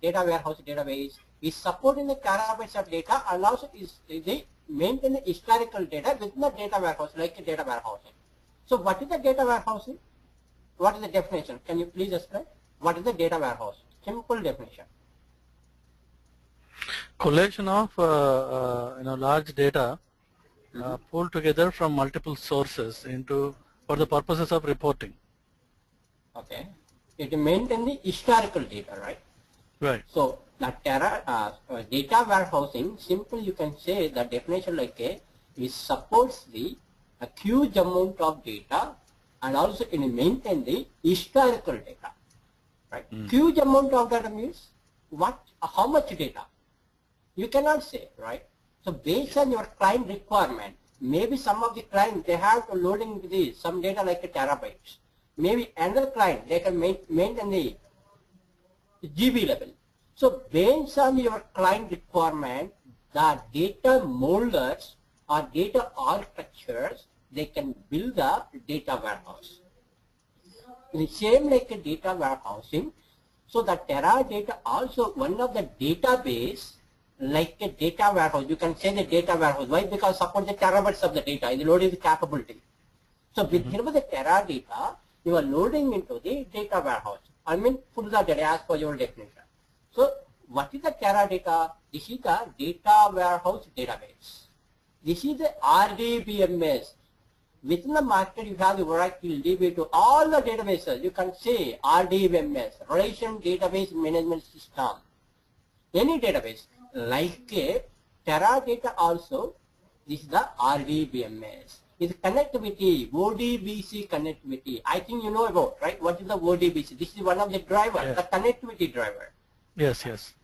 data warehouse database is supporting the terabytes of data and also is the maintain the historical data within the data warehouse like a data warehousing. So what is the data warehousing? What is the definition? Can you please explain? What is the data warehouse? Simple definition. Collation of large data pulled together from multiple sources for the purposes of reporting. Okay. It maintains the historical data, right? Right. So the data warehousing, simple you can say the definition like it supports a huge amount of data and also it maintain the historical data, right? Huge amount of data means what? How much data? You cannot say, right? So based on your client requirement, maybe some of the clients they have to loading some data like a terabytes. Maybe another client they can maintain the GB level. So based on your client requirement, the data molders or data architectures, they can build a data warehouse. The same like a data warehousing. So the Teradata also one of the database like a data warehouse. You can say the data warehouse. Why? Because support the terabytes of the data. The loading the capability. So with the Teradata, you are loading into the data warehouse. I mean, put the data as per your definition. So what is the Teradata? This is the data warehouse database. This is the RDBMS. Within the market, you have the Oracle DB2, all the databases. You can say RDBMS, Relation Database Management System. Any database like a Teradata also, this is the RDBMS. It's connectivity, ODBC connectivity. I think you know about, right? What is the ODBC? This is one of the drivers, yes. The connectivity driver. Yes, yes.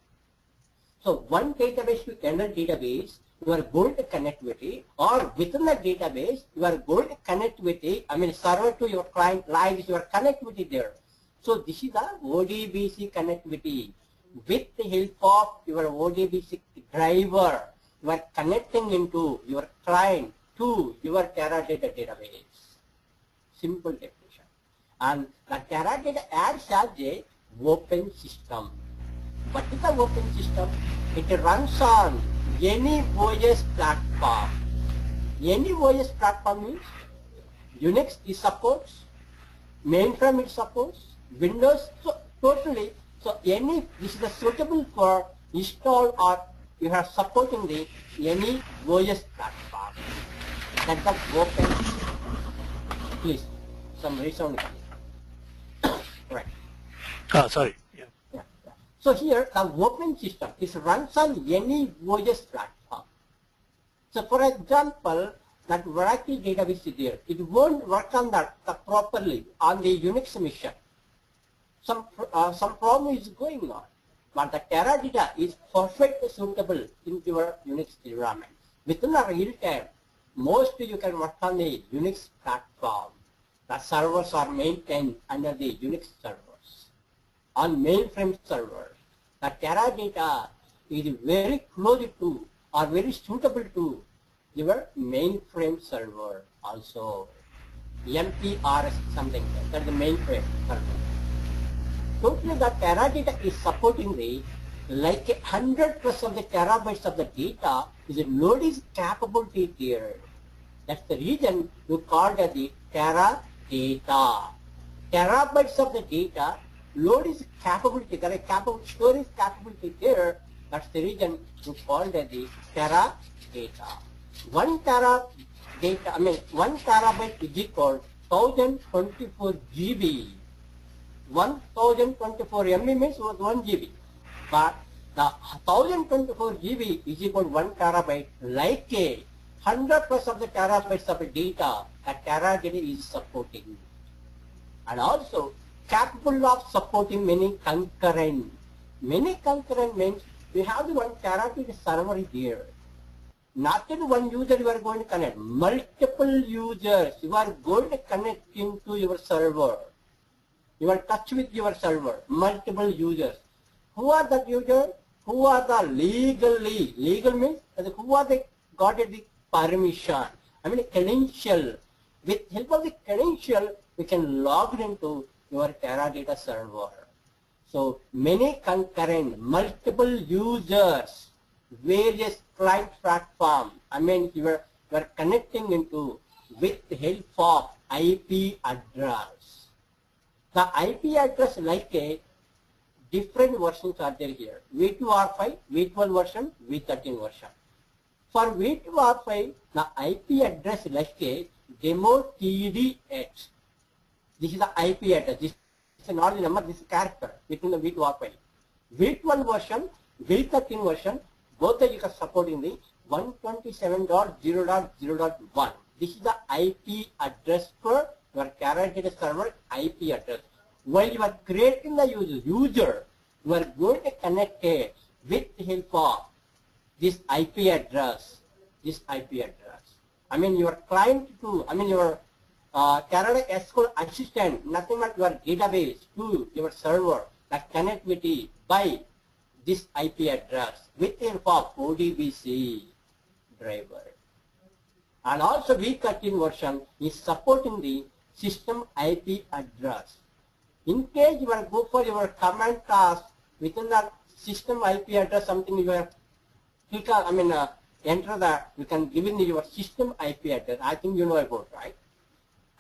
So one database to another database, you are going to connectivity, or within the database, you are going to connectivity, I mean server to your client live, your connectivity there. So this is the ODBC connectivity. With the help of your ODBC driver, you are connecting into your client to your Teradata database. Simple definition. And the Teradata acts as a open system. What is the open system? It runs on any OS platform. Any OS platform means Unix it supports, mainframe it supports, Windows, so totally. So any this is suitable for install or you are supporting the any OS platform. That's the open. Please, some resound. Right. Sorry. So here the open system is runs on any OS platform. So for example, that Oracle database is there. It won't work on that properly on the Unix machine. Some problem is going on, but the Teradata is perfectly suitable in your Unix environment. Within a real time, mostly you can work on the Unix platform. The servers are maintained under the Unix servers. On mainframe servers, the Teradata is very close to or very suitable to your mainframe server also. MPRS something, that's the mainframe server. Totally the Teradata is supporting the like 100% of the terabytes of the data is a load is capability there. That's the reason you call it the Teradata. Terabytes of the data load is capability, there is storage capability there. That's the reason you call it the Teradata. 1 Teradata, I mean 1 terabyte is equal 1024 GB. 1024 MB means 1 GB. But the 1024 GB is equal to 1 terabyte like a 100% of the terabytes of the data that Teradata is supporting. And also capable of supporting many concurrent. Many concurrent means we have the 1 Teradata server here. Not in one user you are going to connect. Multiple users you are going to connect into your server. You are in touch with your server. Multiple users. Who are the users? Who are the legally? Legal means who are the got the permission. I mean credential. With help of the credential, we can log into your Teradata server. So many concurrent, multiple users, various client platform. I mean, you are connecting into with the help of IP address. The IP address like a different versions are there here. V2R5, V12 version, V13 version. For V2R5, the IP address like a demo TDH. This is the IP address. This is not the number, this is character between the V2R5. V12 version, V13 version, both are you can support in the 127.0.0.1. This is the IP address for your Teradata server IP address. While you are creating the user, you are going to connect it with the help of this IP address. I mean your client to, I mean your Teradata SQL assistant, nothing but your database to your server, that connectivity by this IP address with the help of ODBC driver. And also V13 version is supporting the system IP address. In case you will go for your command task within the system IP address, something you have click on, enter that, you can give in your system IP address. I think you know about, right?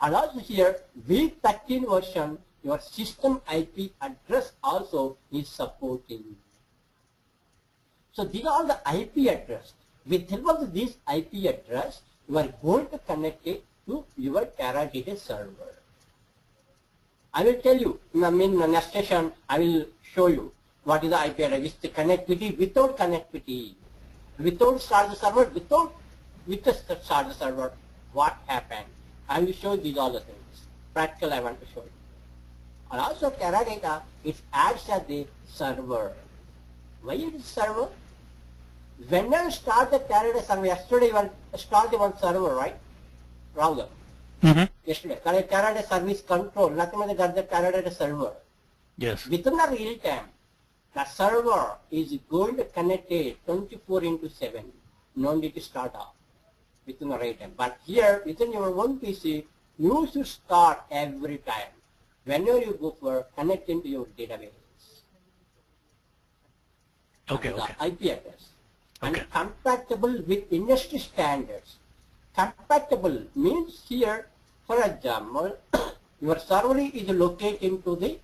And also here, V13 version, your system IP address also is supporting. So these are the IP address. With help of this IP address, you are going to connect it to your Teradata server. I will tell you, in the next session, I will show you what is the IP address. It's the connectivity, without connectivity, without start the server, with the start the server, what happened. I will show these all the things. Practical I want to show you. And also Teradata, it acts as the server. Why is it server? When you start the Teradata server, yesterday you started one server, right? Rather. Yesterday, Teradata service control, nothing but that's the Teradata server. Yes. Within the real time, the server is going to connect it 24/7. No need to start off within the real time. But here, within your own PC, you should start every time. Whenever you go for connecting to your database. Okay, the okay. IP address. Okay. And compatible with industry standards. Compatible means here, for example, your server is located into the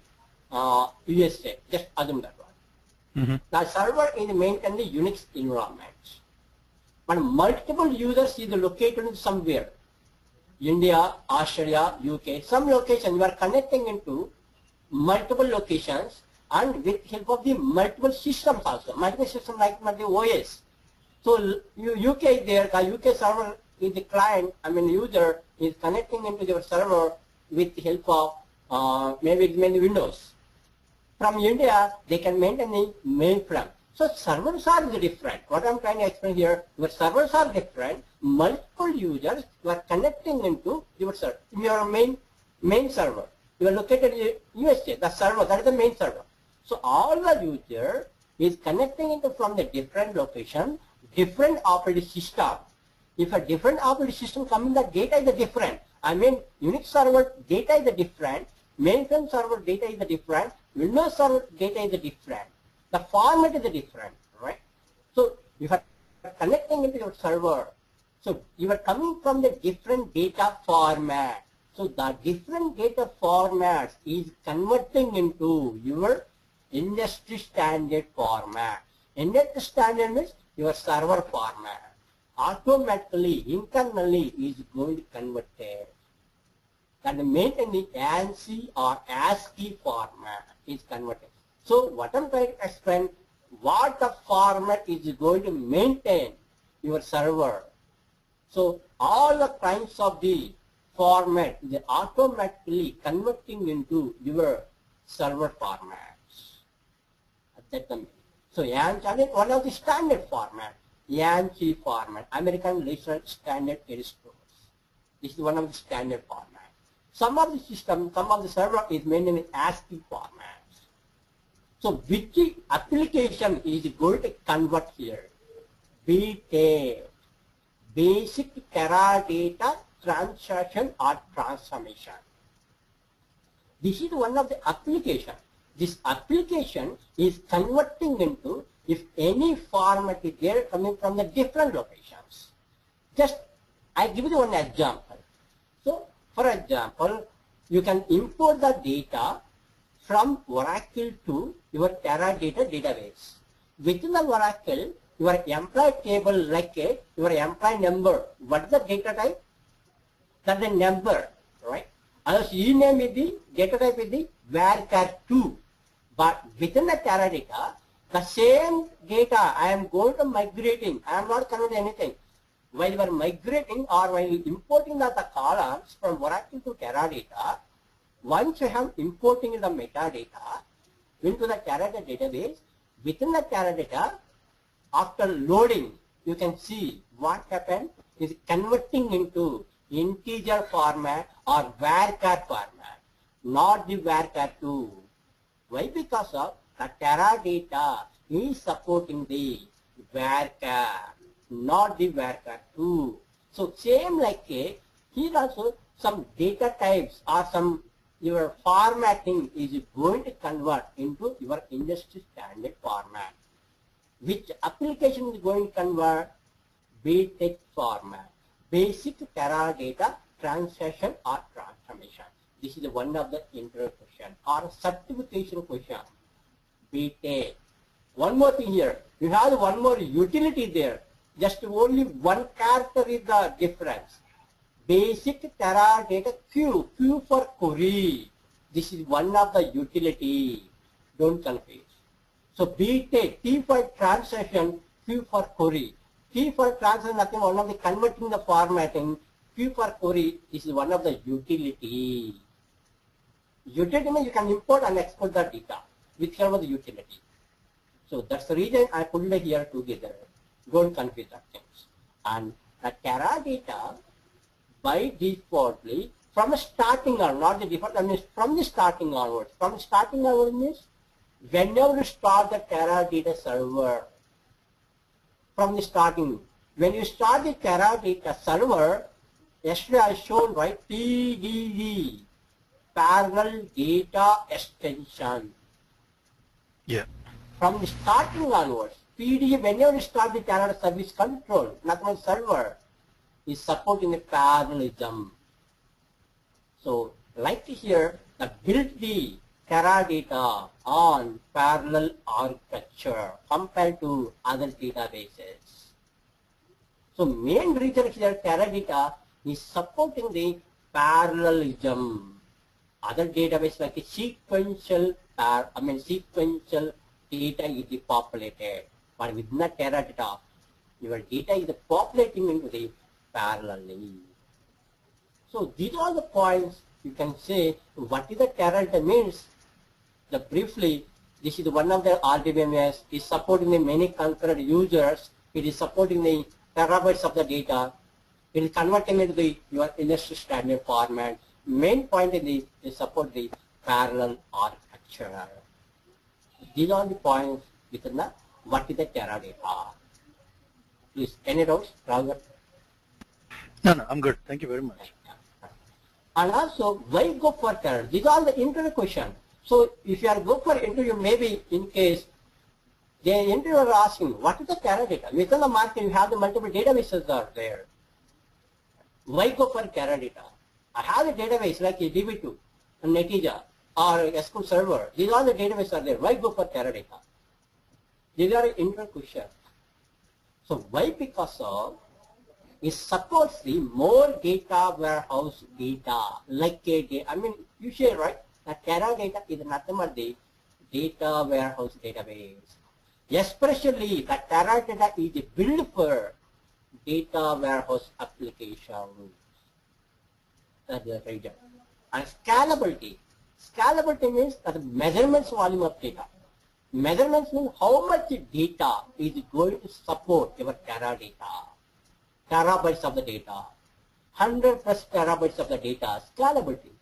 USA. Just assume that one. The server is maintained in the Unix environment. But multiple users is located somewhere. India, Australia, UK, some location you are connecting into multiple locations and with help of the multiple systems also. Multiple systems like the OS. So UK is there, the UK server is the client, user is connecting into your server with the help of maybe Windows. From India, they can maintain the mainframe. So servers are different. What I'm trying to explain here, your servers are different. Multiple users you are connecting into your server, your main server. You are located in USA, the server, that is the main server. So all the user is connecting into from the different location, different operating system. If a different operating system comes in, the data is different. Unix server data is different, mainframe server data is different, Windows server data is different. The format is different, right? So you are connecting into your server. So you are coming from the different data format. So the different data formats is converting into your industry standard format. Industry standard means your server format. Automatically, internally is going to convert it. And maintain the ANSI or ASCII format is converted. So what I'm trying to explain, what the format is going to maintain your server. So all the kinds of the format is automatically converting into your server formats. So ANSI is one of the standard format. ANSI format, American National Standard Editors. This is one of the standard formats. Some of the system, some of the server is maintained in ASCII formats. So which application is going to convert here? BTAF, Basic Teradata Transaction or Transformation. This is one of the application. this application is converting into if any format is there coming from the different locations. Just I give you one example. So for example, you can import the data from Oracle to your Teradata database. Within the Oracle, your employee table like your employee number. What is the data type? That's the number, right? As ename is the data type is the varchar2. But within the Teradata, the same data I am going to migrating. I am not converting anything. While you are migrating or while importing the columns from Oracle to Teradata, once you have importing the metadata into the Teradata database, within the Teradata, after loading, you can see what happened is converting into integer format or varchar format, not the varchar2. Why? Because of the Teradata is supporting the varchar, not the varchar2. So same like here also some data types or some your formatting is going to convert into your industry standard format. Which application is going to convert? BTEC format, basic Teradata transaction or transformation. This is one of the interview question or certification question. BTEC. One more thing here. You have one more utility there. Just only one character is the difference. Basic Teradata Q. Q for query. This is one of the utility. Don't confuse. So BTEC, T for transaction, Q for query. T for transaction, nothing, one of the converting the formatting. Q for query, this is one of the utility. Utility means you can import and export the data, whichever the utility. So that's the reason I put it here together. Don't confuse the things. And the Teradata, by defaultly, from the starting on, not the default, I mean from the starting onwards. From the starting onwards means whenever you start the Teradata server, from the starting, when you start the Teradata server, yesterday I showed, right, PDE, Parallel Data Extension. Yeah. From the starting onwards, PDE, whenever you start the Teradata service control, not my server, is supporting the parallelism. So, like here, the build the Teradata on parallel architecture compared to other databases. So, main reason here Teradata is supporting the parallelism. Other databases like sequential, sequential data is populated, but within the Teradata, your data is populating into the parallelly. So these are the points you can say what is the Teradata means. The briefly, this is one of the RDBMS is supporting the many concurrent users. It is supporting the terabytes of the data. It is converting into the your industry standard format. Main point is support the parallel architecture. These are the points within the what is the Teradata. Please, any doubts, Raghav? No, I'm good. Thank you very much. And also, why go for Teradata? These are the interview questions. So, if you are go for interview, maybe in case the interviewer are asking, what is the Teradata? Within the market, you have the multiple databases are there. Why go for Teradata? I have a database like a DB2, a Netezza, or SQL Server. These are the databases are there. Why go for Teradata? These are interview questions. So, why? Because of it supports the more data warehouse data, like you say, right, that Teradata is nothing but the data warehouse database. Especially that Teradata is built for data warehouse applications. That's the reason. And scalability. Scalability means that the measurements volume of data. Measurements means how much data is going to support your Teradata. Terabytes of the data, 100+ terabytes of the data, scalability.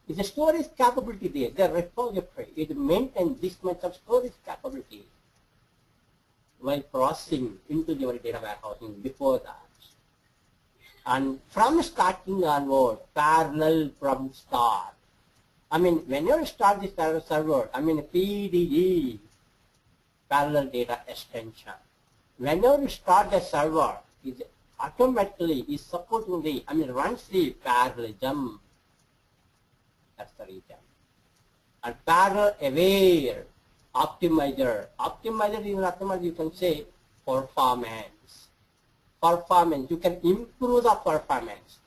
Is the storage capability there? The repository is maintain this much of storage capability while processing into your data warehousing before that. And from starting onward, parallel from start. I mean, whenever you start this parallel server, I mean PDE, parallel data extension. Whenever you start the server, it automatically is supporting the, I mean, runs the parallelism. That's the reason. And parallel aware optimizer. Optimizer is nothing but you can say performance. Performance. You can improve the performance.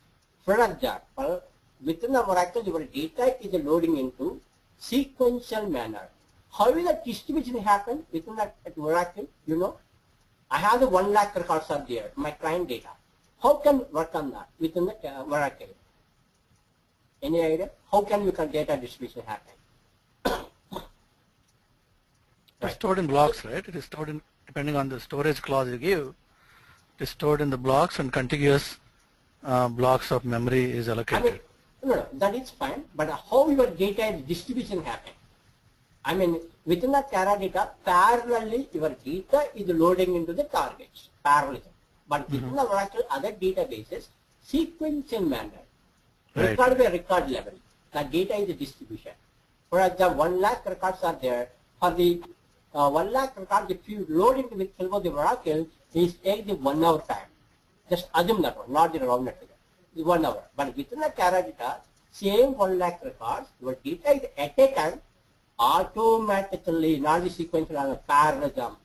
For example, within the Oracle, your data is loading into sequential manner. How will the distribution happen within that Oracle? You know, I have the 1 lakh records are there, my client data. How can work on that within the Oracle? Any idea? How can you can data distribution happen? It's stored in blocks, right? It is stored in, depending on the storage clause you give, it is stored in the blocks and contiguous blocks of memory is allocated. I mean, no, that is fine, but how your data distribution happen? I mean, within the Teradata, parallelly your data is loading into the targets, parallelism. But within the Oracle other databases, sequential manner, Right. record by record level, the data is a distribution. For example, 1 lakh records are there. For the 1 lakh records, if you load into with Silver the Oracle, it takes the 1 hour time. Just assume that one, not the rounded figure. It's 1 hour. But within the Teradata, same 1 lakh records, your data is at a time automatically, not the sequential or the parallelism.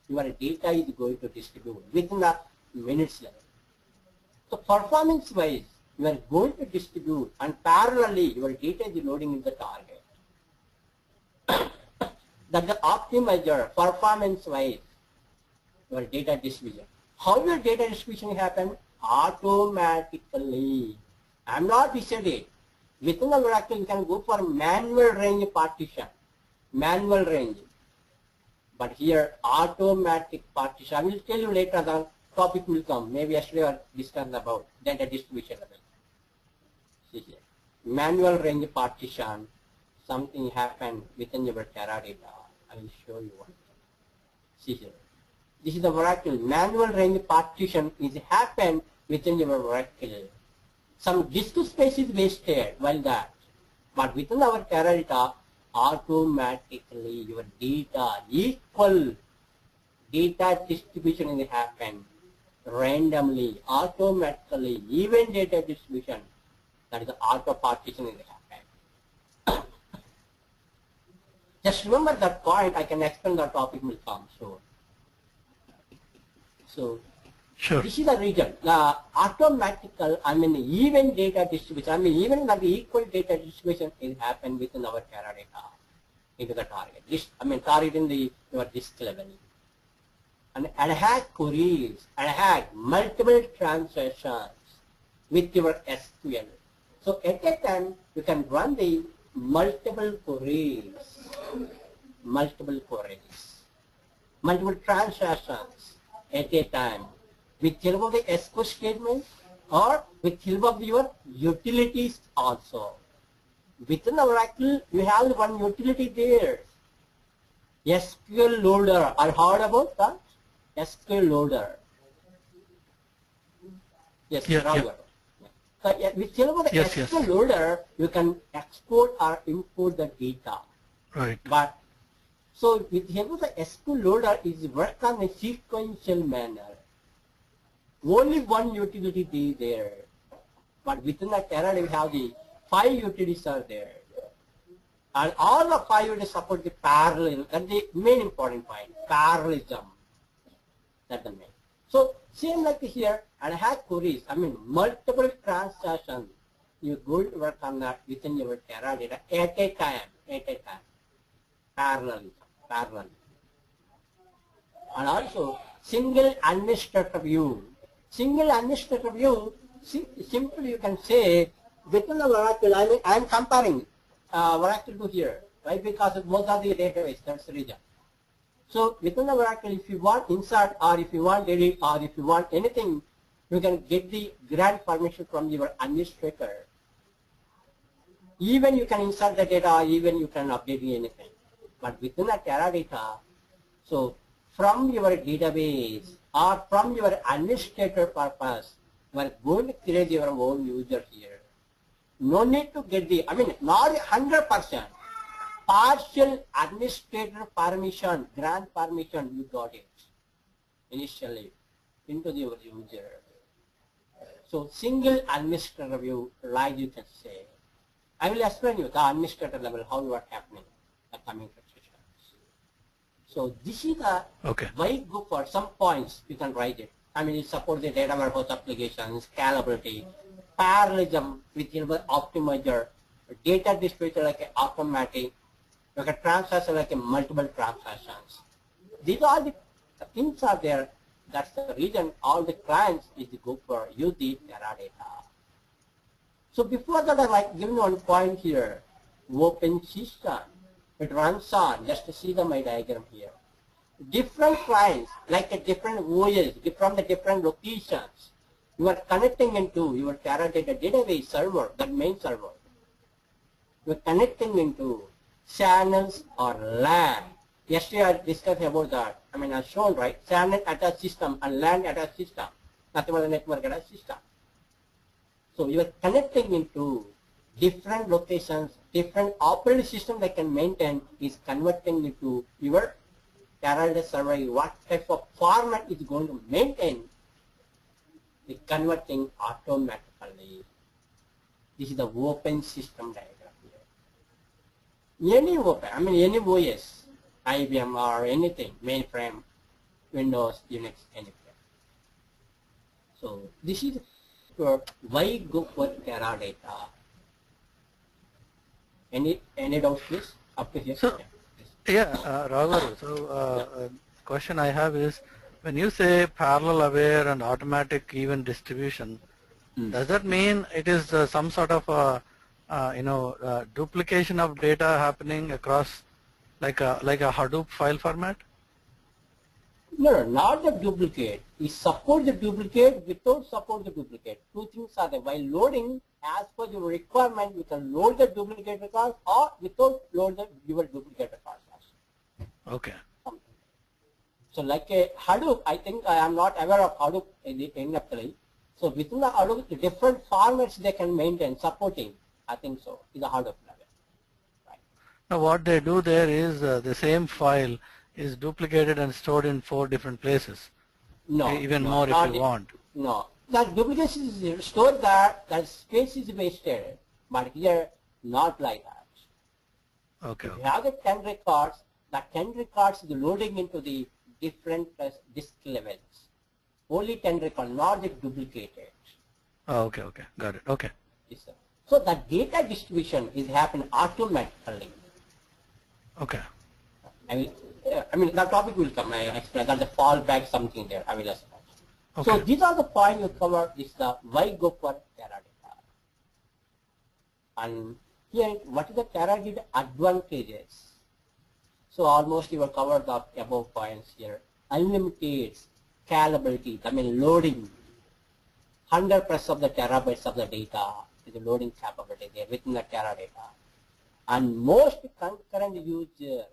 Your data is going to distribute within the minutes level. So performance wise, you are going to distribute and parallelly your data is loading in the target. That's the optimizer, performance wise, your data distribution. How your data distribution happen? Automatically. I am not decided. Within the Oracle, you can go for manual range partition. Manual range. But here, automatic partition. I will tell you later, the topic will come. Maybe yesterday I discussed about data distribution level. See here. Manual range partition. Something happened within your Teradata. I will show you one. See here. This is the Oracle. Manual range partition is happened within your Oracle. Some disk space is wasted while that. But within our Teradata, automatically your data equal data distribution is happen randomly, automatically, even data distribution. That is the auto partition is happen. Just remember that point. I can explain the topic will come soon. So Sure. this is the region. The automatical, I mean, even data distribution, I mean, even the equal data distribution is happen within our Teradata into the target. This, I mean, target in the your disk level. And ad hoc queries, ad hoc multiple transactions with your SQL. So at a time, you can run the multiple queries, multiple transactions at a time, with help of the SQL statement or with help of your utilities also. Within Oracle, you have one utility there. SQL loader. I heard about that? SQL loader. Yes, Yeah, Raghav. So with help of the Yes, SQL yes. loader, you can export or import the data. Right. But so with help of the SQL loader is work on a sequential manner. Only one utility is there. But within the Teradata, we have the 5 utilities are there. And all the 5 utilities support the parallel. That's the main important point. Parallelism. That's the main. So same like here, and I have queries. I mean multiple transactions. You're going to work on that within your Teradata at a time. Parallel. And also single administrator view. Single administrator view, simply you can say within the Oracle, I am comparing Oracle to here, right? Because most of the database, that's the reason. So within the Oracle, if you want insert or if you want edit or if you want anything, you can get the grant permission from your administrator. Even you can insert the data or even you can update anything. But within the Teradata, so from your database or from your administrator purpose, you are going to create your own user here. No need to get the, I mean, not 100%. Partial administrator permission, grant permission, you got it initially into the user. So single administrator view, like you can say. I will explain you the administrator level, how you are happening, the coming situations. So this is the why go for some points, you can write it. I mean, it supports the data warehouse applications, scalability, parallelism with your optimizer, data distributed like a automatic, like a transaction like a multiple transactions. These are the things are there. That's the reason all the clients is go for use the Teradata. So before that, I like giving one point here. Open system. It runs on. Just to see my diagram here. Different clients, like a different OS, from the different locations, you are connecting into your Teradata database server, that main server. You are connecting into channels or LAN. Yesterday I discussed about that. I mean, I've shown, right? Channel attached system and LAN attached system. Nothing but the network attached system. So you are connecting into different locations, different operating system that can maintain is converting into your Teradata server. What type of format is going to maintain the converting automatically. This is the open system diagram here. Any open, I mean any OS, IBM or anything, mainframe, Windows, Unix, anything. So this is for why go for Teradata. Any doubts, please? Up to here. So, Raghav, so question I have is, when you say parallel aware and automatic event distribution, does that mean it is some sort of duplication of data happening across like a Hadoop file format? No, not the duplicate. We support the duplicate without support the duplicate. Two things are there. While loading, as per your requirement, you can load the duplicate records or without load your duplicate records. Okay. So like a Hadoop, I think I am not aware of Hadoop initially. So within the Hadoop, the different formats they can maintain, supporting, I think so, is a Hadoop level. Right. Now what they do there is the same file is duplicated and stored in 4 different places. No. Even no, more if you want. No. That duplication is stored there, that space is wasted. But here, not like that. Okay. If you have the 10 records, the 10 records is loading into the different disk levels. Only 10 records, not the duplicated. Oh, okay. Got it. Okay. Yes, sir. So the data distribution is happening automatically. Okay. I mean, the topic will come. I explain that the fallback something there. I will explain. Okay. So these are the points you cover. This is the why go for Teradata. And here, what is the Teradata advantages? So almost you will cover the above points here. Unlimited scalability, I mean loading. 100% of the terabytes of the data is the loading capability there within the Teradata. And most concurrent users.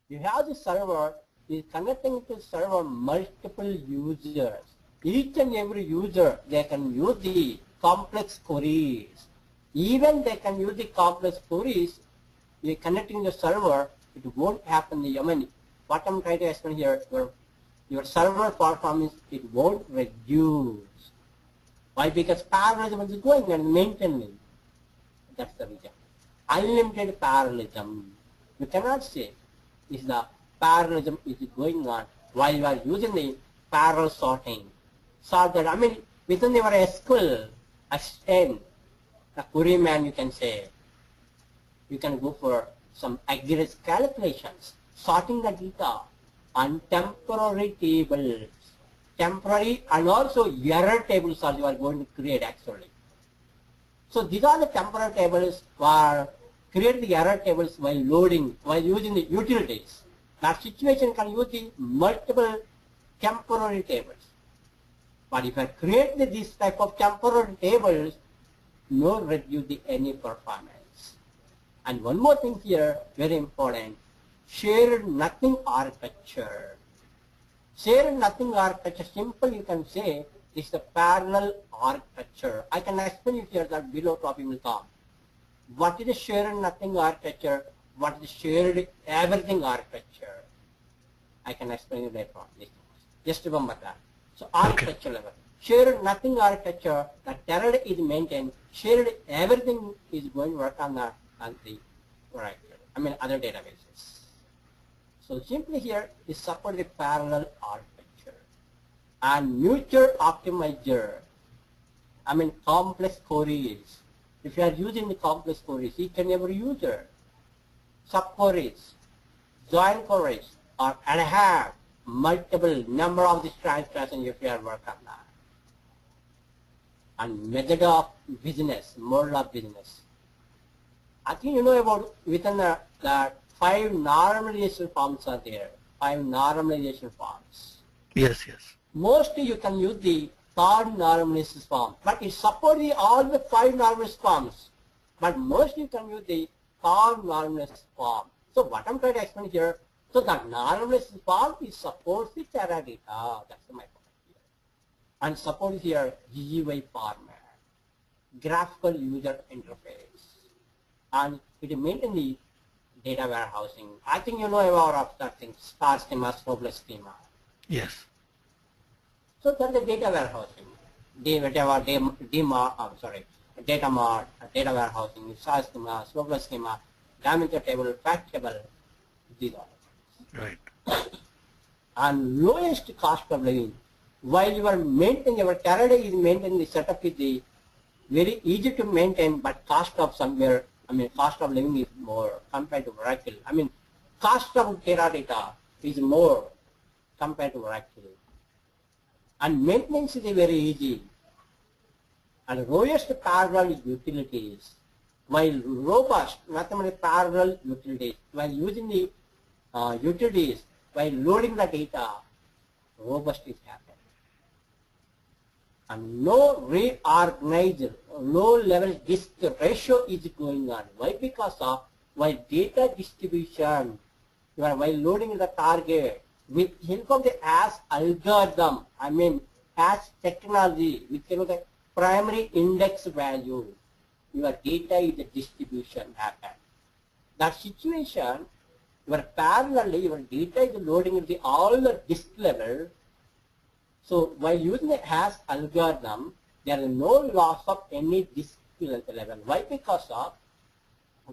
You have the server is connecting to server multiple users. Each and every user, they can use the complex queries. Even they can use the complex queries, you're connecting the server, it won't happen. I mean, what I'm trying to explain here, your server performance, it won't reduce. Why? Because parallelism is going and maintaining. That's the reason. Unlimited parallelism. You cannot say is the parallelism is going on while you are using the parallel sorting. Sort that, I mean, within your SQL, extend, a query man you can say, you can go for some accurate calculations, sorting the data on temporary tables, temporary and also error tables are you are going to create actually. So these are the temporary tables where create the error tables while loading, while using the utilities. That situation can use the multiple temporary tables. But if I create this type of temporary tables, no reduce the any performance. And one more thing here, very important, shared nothing architecture. Shared nothing architecture, simple you can say, This is the parallel architecture. I can explain it here that below topic will come. What is the shared nothing architecture? What is the shared everything architecture? I can explain it later on. Just remember that. So architecture level. Shared nothing architecture, the Teradata is maintained. Shared everything is going to work on the other databases. So simply here is support the parallel architecture and mutual optimizer. Complex queries. If you are using the complex queries, each and every user, subqueries, join queries, and have multiple number of these transactions if you are working on that. And method of business, model of business. I think you know about within the 5 normalization forms are there. 5 normalization forms. Yes, yes. Mostly you can use the third normalization form, but it supports all the 5 normalization forms. But mostly you can use the third normalization form. So what I'm trying to explain here, so that normalization form is supports the Teradata. That's my point here. And support here GUI format, graphical user interface, and it maintains the data warehousing. I think you know about that thing, star schema, Snowflake schema. Yes. So that's the data warehousing, data mart, data warehousing, star schema, Snowflake schema, dimension table, fact table, these are. Right. And lowest cost of living. While you are maintaining, your Teradata is maintaining, the setup is the very easy to maintain, but cost of somewhere, cost of living is more compared to Oracle. Cost of Teradata is more compared to Oracle. And maintenance is very easy. And lowest parallel utilities, while robust mathematical parallel utilities, while using the utilities, while loading the data, robust is happening. And no reorganized, low-level disk ratio is going on. Why? Because of while data distribution, while loading the target, with help of the AS algorithm, AS technology, with help of the primary index value, your data is the distribution happen. That situation, your parallelly, your data is loading at all the disk level. So while using the AS algorithm, there is no loss of any disk level. Why? Because of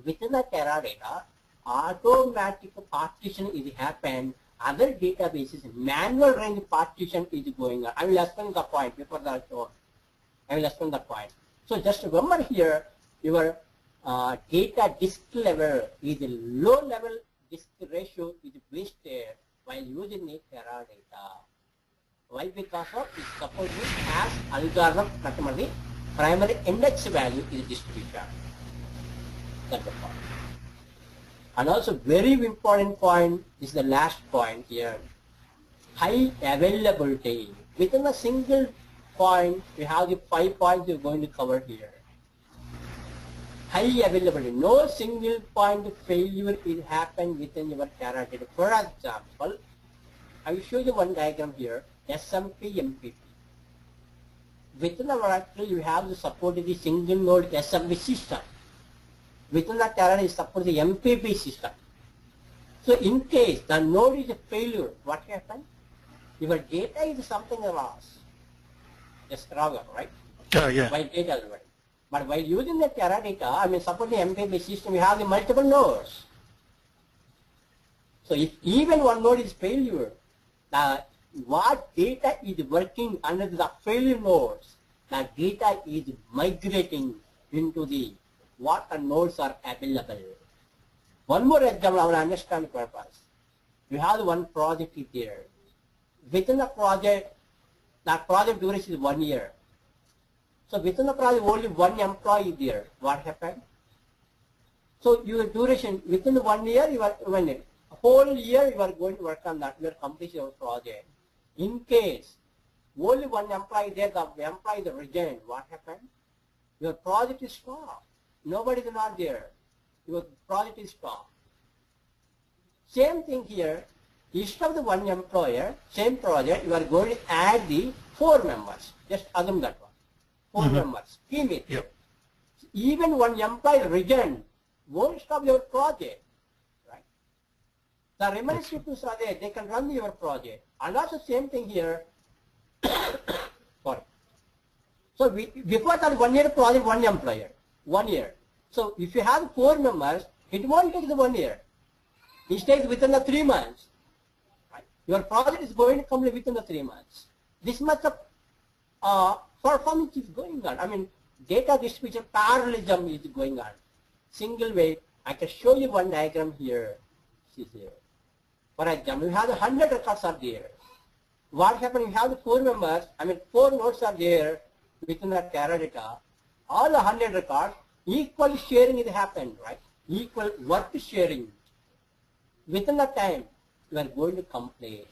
within the Teradata, automatic partition is happened. Other databases, manual range partition is going on. I will explain the point before that. I will explain the point. So just remember here, your data disk level is a low level disk ratio is wasted while using the Teradata. Why? Because of it supports AS algorithm, ultimately primary index value is distribution. That's the point. And also very important point is the last point here. High availability. Within a single point, we have the 5 points we're going to cover here. High availability. No single point failure will happen within your Teradata. For example, I will show you one diagram here. SMP, MPP. Within the Oracle, you have to support the single node SMP system. Within the Teradata, you support the MPP system. So in case the node is a failure, what happens? Your data is something lost. Just rather, right? Yeah. While data is right. But while using the Teradata, support the MPP system, you have the multiple nodes. So if even one node is failure, what data is working under the failure nodes, the data is migrating into the what the nodes are available. One more example, I will understand purpose. You have one project here. Within the project, that project duration is 1 year. So within the project, only one employee is there. What happened? So your duration within 1 year, you are a whole year you are going to work on that. You are completing your project. In case only one employee there, the employee is resigned, what happened? Your project is stopped. Nobody is not there. Your project is stopped. Same thing here. Instead of the one employer, same project, you are going to add the 4 members. Just assume that one. 4 members, team it. Yep. Even one employee resign won't stop your project, right? The remaining people are there, they can run your project. And also same thing here. Sorry. So before that 1 year project, 1 employer, 1 year. So if you have 4 members, it won't take the 1 year. It takes within the 3 months. Right? Your project is going to complete within the 3 months. This much of performance is going on. I mean, data distribution parallelism is going on. Single way. I can show you one diagram here. See here. For example, you have 100 records are there. What happens? You have the 4 members. I mean, 4 nodes are there within the Teradata. All the 100 records, equal sharing is happened, right? Equal work sharing. Within the time, you are going to complete.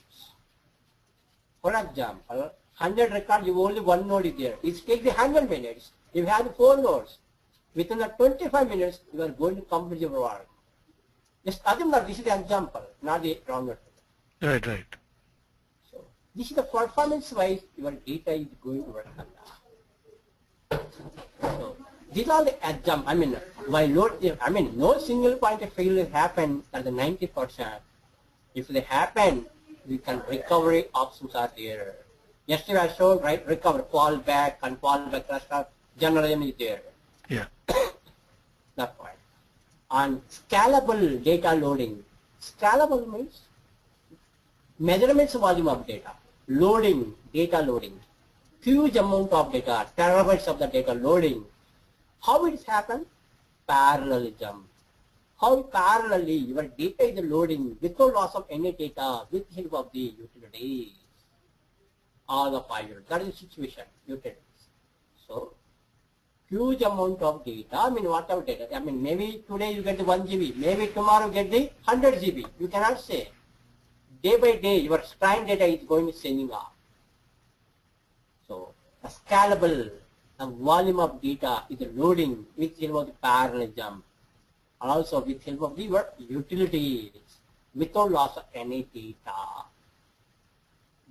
For example, 100 records, you only 1 node is there. It takes 100 minutes. If you have 4 nodes, within the 25 minutes, you are going to complete your work. Just assume that this is the example, not the wrong method. Right, right. So this is the performance-wise your data is going to work on that. So these are the examples. I mean, while no single point of failure happen at the 90%. If they happen, we can recovery options are there. Yesterday I showed, right, recover, fall back and fall back restart, generally is there. Yeah. That point. And scalable data loading. Scalable means measurements volume of data. Loading, data loading. Huge amount of data, terabytes of the data loading. How it happen? Parallelism. How parallelly your data is loading without loss of any data with help of the utilities. All the 5 units. That is the situation, utilities. So, huge amount of data. I mean, whatever data. I mean, maybe today you get the 1 GB. Maybe tomorrow you get the 100 GB. You cannot say. Day by day, your client data is going to sending off. So, a scalable, the volume of data is loading with help of the parallelism. And also with help of the utilities without loss of any data.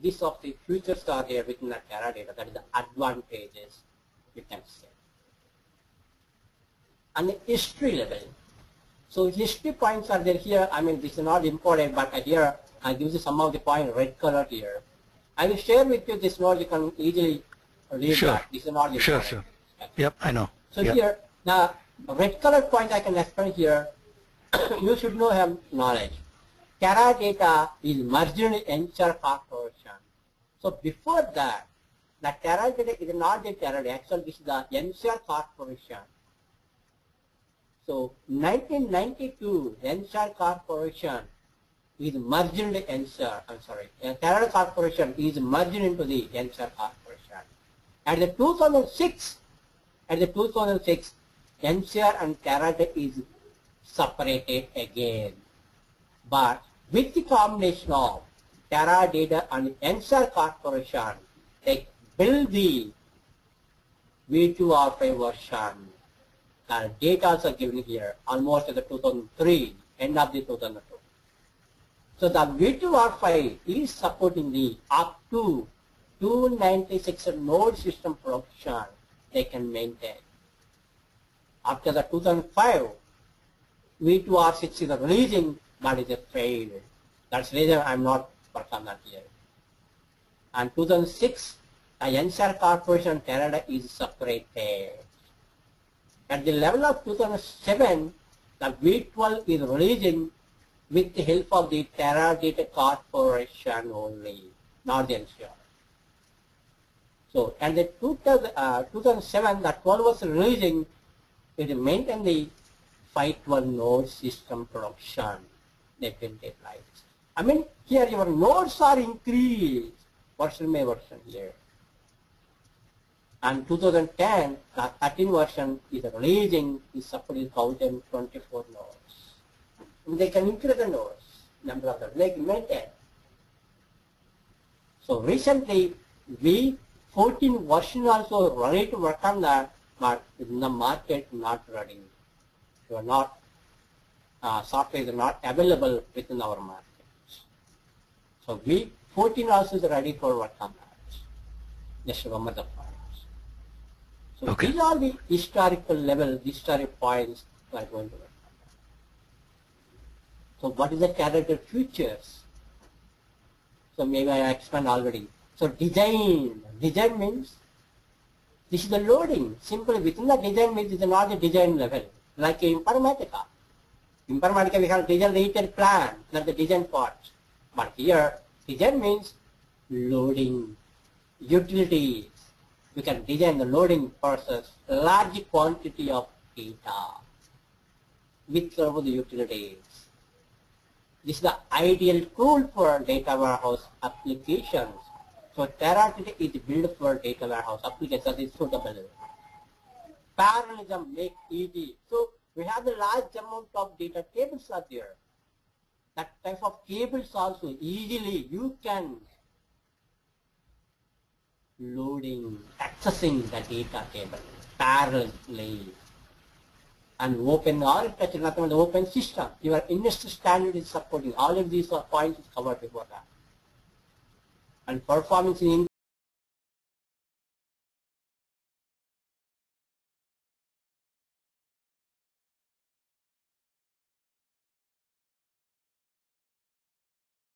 These of the features are there within the Teradata. That is the advantages you can say. And the history level. So history points are there here. I mean, this is not important, but here I give you some of the points, red color here. I will share with you this note. You can easily read that. This is not important. Sure, sure. Yep, I know. So yep. Here, the red color point I can explain here. You should have knowledge. Teradata is merged in Ensure Corporation. So before that, the Teradata is not the Teradata. Actually, this is the Ensure Corporation. So 1992, Ensure Corporation is merged into Ensure. I'm sorry, Teradata Corporation is merged into the Ensure Corporation. At the 2006, Ensure and Teradata is separated again. But with the combination of Teradata and Ensure Corporation, they build the V2R5 version. Data also given here, almost at the 2003, end of the 2002. So the V2R5 is supporting the up to 296 node system production they can maintain. After the 2005, V2R6 is releasing, but it is failed. That's the reason I'm not working on that here. And 2006, the Ensure Corporation Teradata is separated. At the level of 2007, the V12 is releasing with the help of the Teradata Corporation only, not the Ensure. So, and the 2007, the 12 was releasing, it maintained the 512 node system production. They built it like. I mean, here your nodes are increased, version by version here. And 2010, the 13 version is releasing, is supporting 1024 nodes. And they can increase the nodes, number of them, they can maintain. So recently, V14 version also ready to work on that, but in the market not ready. You are not, software is not available within our market. So V14 also is ready for work on that. Just remember the points. So Okay. these are the historical level, historic points we are going to learn. So what is the character features? So maybe I explained already. So design means this is the loading. Simply within the design means it is not the design level. Like in Informatica. Informatica we have design related plan, not the design part. But here design means loading, utilities. We can design the loading process, large quantity of data with some of the utilities. This is the ideal tool for data warehouse applications. So Teradata is built for data warehouse applications that is suitable. Parallelism make easy. So we have the large amount of data tables are there. That type of tables also easily you can loading, accessing the data table parallelly. And open architecture, nothing but the open system. Your industry standard is supporting all of these points is covered before that. And performance in